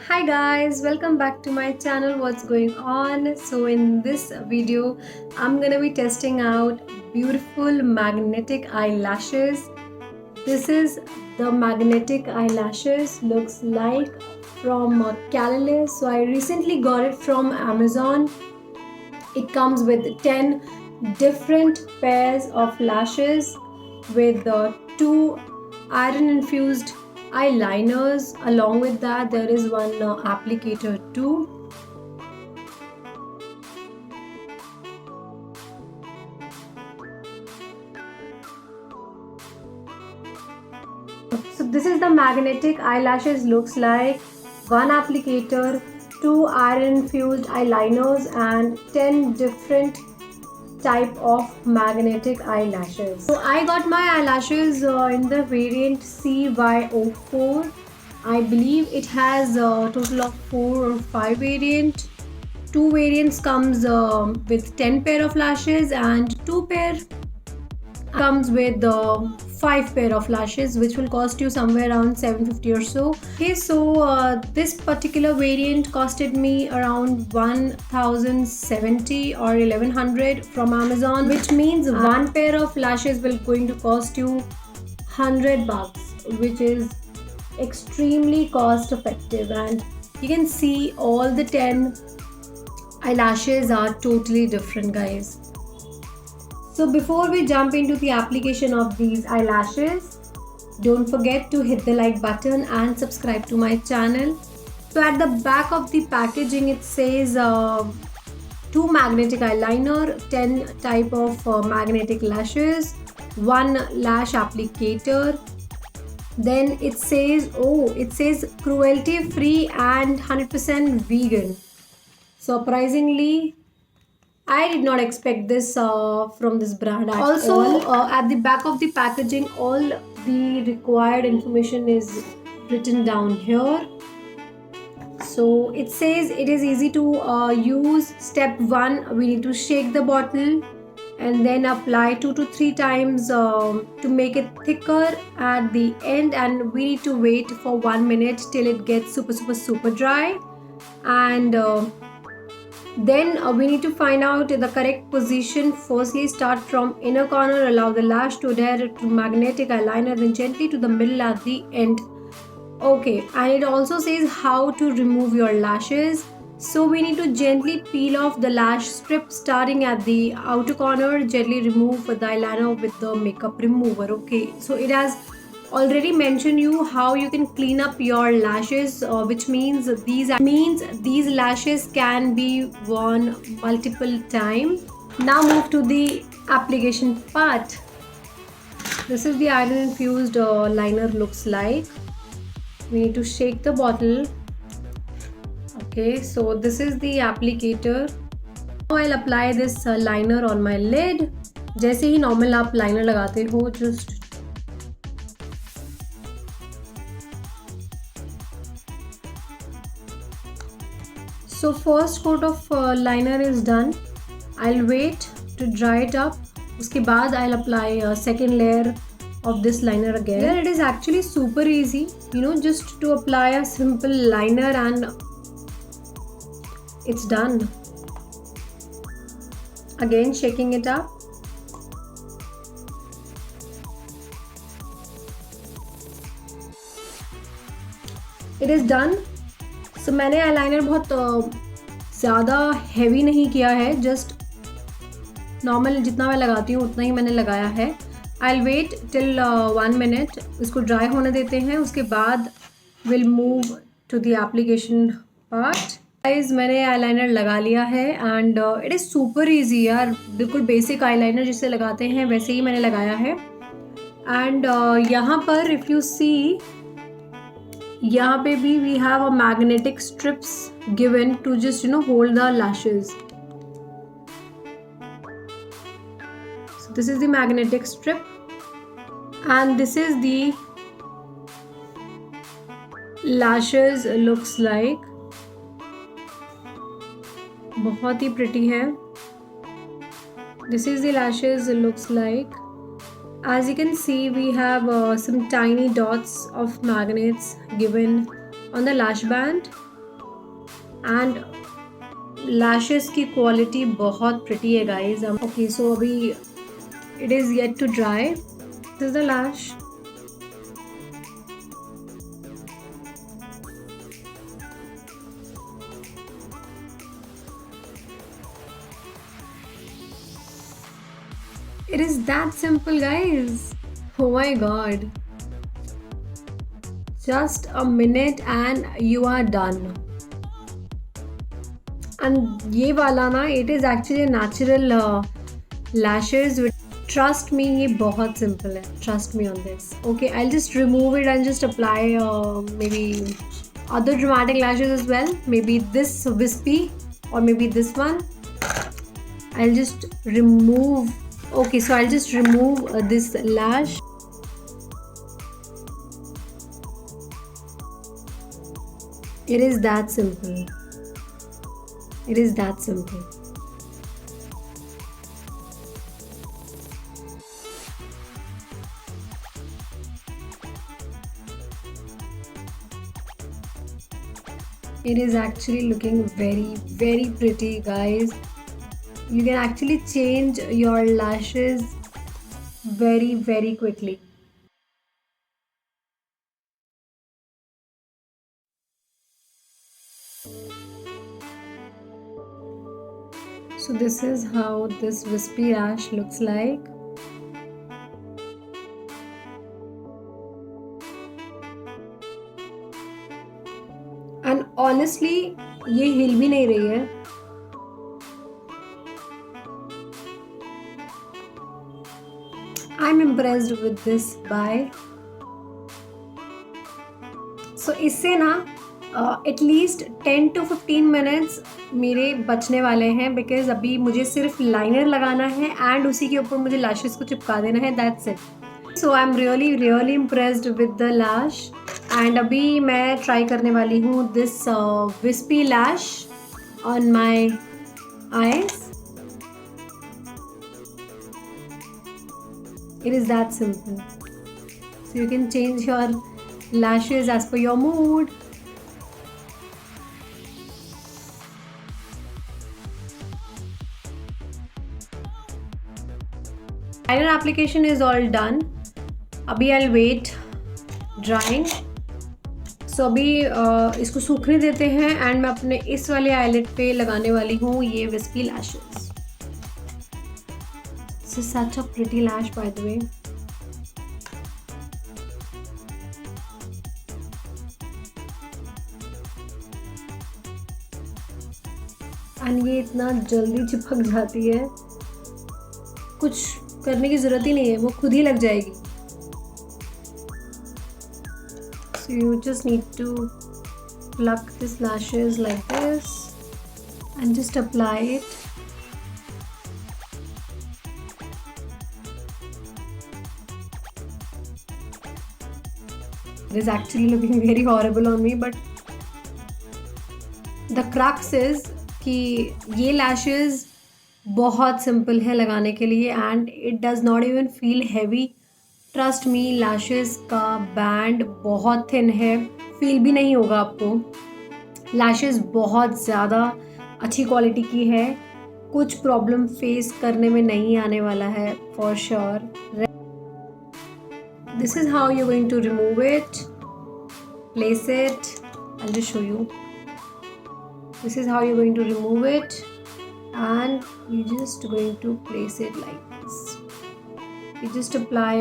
Hi guys, welcome back to my channel. What's going on? So in this video, I'm gonna be testing out beautiful magnetic eyelashes. This is the magnetic eyelashes looks like from Calalis. So I recently got it from Amazon. It comes with 10 different pairs of lashes with two iron infused eyeliners. Along with that, there is one applicator too. So this is the magnetic eyelashes looks like. One applicator, two iron infused eyeliners, and 10 different type of magnetic eyelashes. So I got my eyelashes in the variant CY04. I believe it has a total of 4 or 5 variant. Two variants comes with 10 pair of lashes, and two pair comes with 5 pair of lashes, which will cost you somewhere around 750 or so. Okay, so this particular variant costed me around 1070 or 1100 from Amazon, which means one pair of lashes will going to cost you 100 bucks, which is extremely cost effective. And you can see all the 10 eyelashes are totally different, guys. So before we jump into the application of these eyelashes, don't forget to hit the like button and subscribe to my channel. So at the back of the packaging it says 2 magnetic eyeliner, 10 type of magnetic lashes, 1 lash applicator. Then it says cruelty free and 100% vegan. Surprisingly, I did not expect this from this brand at also, all. At the back of the packaging, all the required information is written down here. So it says it is easy to use. Step 1, we need to shake the bottle and then apply 2 to 3 times to make it thicker at the end, and we need to wait for 1 minute till it gets super dry. And then we need to find out the correct position. Firstly, start from inner corner, allow the lash to adhere to magnetic eyeliner, then gently to the middle at the end. Okay, and it also says how to remove your lashes. So we need to gently peel off the lash strip starting at the outer corner, gently remove the eyeliner with the makeup remover. Okay, so it has already mentioned you how you can clean up your lashes, which means these lashes can be worn multiple times. Now move to the application part. This is the iron infused liner looks like. We need to shake the bottle. Okay, so this is the applicator. Now I'll apply this liner on my lid. जैसे ही normal आप liner लगाते हो, just so first coat of liner is done. I'll wait to dry it up. उसके बाद I'll apply a second layer of this liner again. Yeah, it is actually super easy, just to apply a simple liner and it's done. Again shaking it up. It is done. So मैंने eyeliner बहुत ज़्यादा heavy नहीं किया है, just normal जितना मैं लगाती हूँ उतना ही मैंने लगाया है. I'll wait till 1 minute. इसको dry होने देते हैं. उसके बाद we'll move to the application part. Guys, मैंने eyeliner लगा लिया है and it is super easy यार. बिल्कुल basic eyeliner जिसे लगाते हैं वैसे ही मैंने लगाया है. And यहाँ पर if you see, यहाँ पे भी we have a magnetic strips given to just hold the lashes. So this is the magnetic strip and this is the lashes looks like. बहुत ही pretty है. This is the lashes looks like. As you can see, we have some tiny dots of magnets given on the lash band, and lashes की quality बहुत pretty है guys. Okay, so अभी it is yet to dry. This is the lash. It is that simple guys. Oh my god. Just a minute and you are done. And ये वाला ना, it is actually natural lashes. Trust me, ये बहुत simple है. Trust me on this. Okay, I'll just remove it and just apply maybe other dramatic lashes as well. Maybe this wispy or maybe this one. I'll just remove. Okay, so I'll just remove this lash. It is that simple. It is that simple. It is actually looking very, very pretty, guys. You can actually change your lashes very, very quickly. So this is how this wispy lash looks like. And honestly, ये हिल भी नहीं रही है. I'm impressed with this buy. So इससे ना at least 10 to 15 minutes मेरे बचने वाले हैं, बिकॉज अभी मुझे सिर्फ लाइनर लगाना है एंड उसी के ऊपर मुझे लैशेस को चिपका देना है. That's it. So I am really really impressed with the lash. And अभी मैं ट्राई करने वाली हूँ this wispy lash on my eyes. It is that simple. So you can change your lashes as per your mood. Liner application is all done. अभी I'll wait drying. So अभी इसको सूखने देते हैं एंड मैं अपने इस वाले आईलिड पे लगाने वाली हूँ ये wispy lashes. This is such a pretty lash, by the way. And ये इतना जल्दी चिपक जाती है, कुछ करने की ज़रूरत ही नहीं है, वो खुद ही लग जाएगी. So you just need to pluck these lashes like this and just apply it. It is actually looking very horrible on me, but the crux is कि ये lashes बहुत simple है लगाने के लिए and it does not even feel heavy. Trust me, lashes का band बहुत thin है, feel भी नहीं होगा आपको. Lashes बहुत ज़्यादा अच्छी क्वालिटी की है, कुछ प्रॉब्लम फेस करने में नहीं आने वाला है for sure. This is how you're going to remove it. Place it. I'll just show you. This is how you're going to remove it, and you're just going to place it like this. You just apply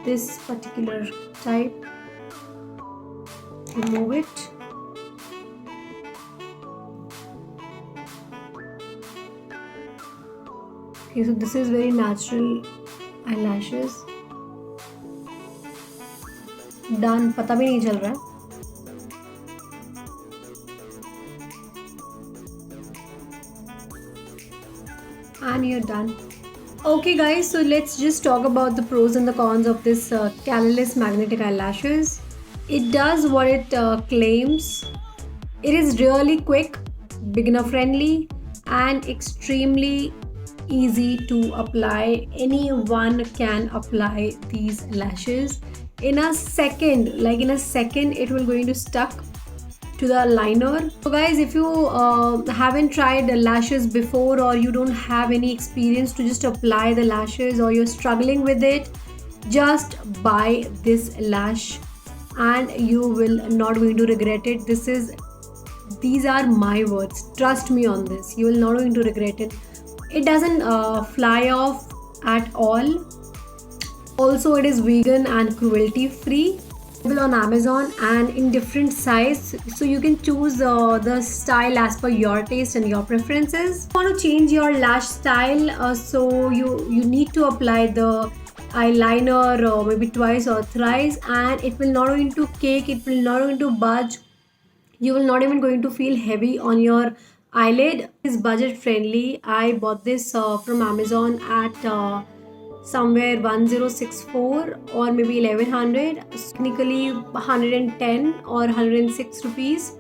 this particular type. Remove it. Okay, so this is very natural eyelashes. Done. पता भी नहीं चल रहा है. And you're done. Okay guys, so let's just talk about the pros and the cons of this Caloris magnetic eyelashes. It does what it claims. It is really quick, beginner friendly, and extremely easy to apply. Anyone can apply these lashes in a second. Like in a second it will going to stuck to the liner. So guys, if you haven't tried the lashes before, or you don't have any experience to just apply the lashes, or you're struggling with it, just buy this lash and you will not going to regret it. These are my words, trust me on this, you will not going to regret it. It doesn't fly off at all. Also, it is vegan and cruelty free. Available on Amazon and in different size, so you can choose the style as per your taste and your preferences. If you want to change your lash style, so you need to apply the eyeliner maybe twice or thrice, and it will not going to cake, it will not going to budge, you will not even going to feel heavy on your eyelid. It's budget friendly. I bought this from Amazon at somewhere 1064 or maybe 1100, technically 110 or 106 rupees.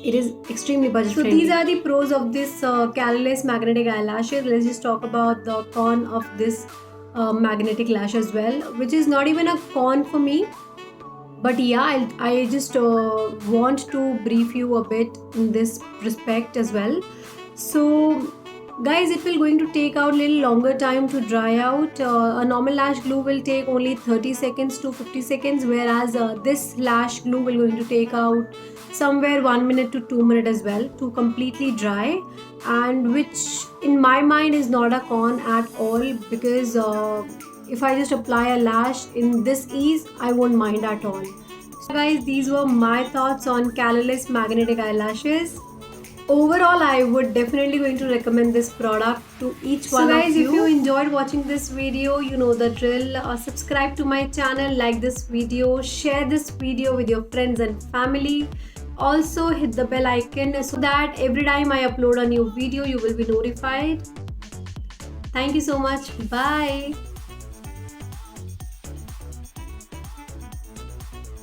It is extremely budget friendly. So these are the pros of this colorless magnetic eyelashes. Let's just talk about the con of this magnetic lash as well, which is not even a con for me. But yeah, I just want to brief you a bit in this respect as well. So guys, it will going to take out little longer time to dry out. A normal lash glue will take only 30 seconds to 50 seconds, whereas this lash glue will going to take out somewhere 1 minute to 2 minutes as well to completely dry, and which in my mind is not a con at all, because if I just apply a lash in this ease, I won't mind at all. So guys, these were my thoughts on colorless magnetic eyelashes. Overall, I would definitely going to recommend this product to each one of you. So guys, if you enjoyed watching this video, you know the drill. Subscribe to my channel, like this video, share this video with your friends and family. Also hit the bell icon so that every time I upload a new video, you will be notified. Thank you so much. Bye.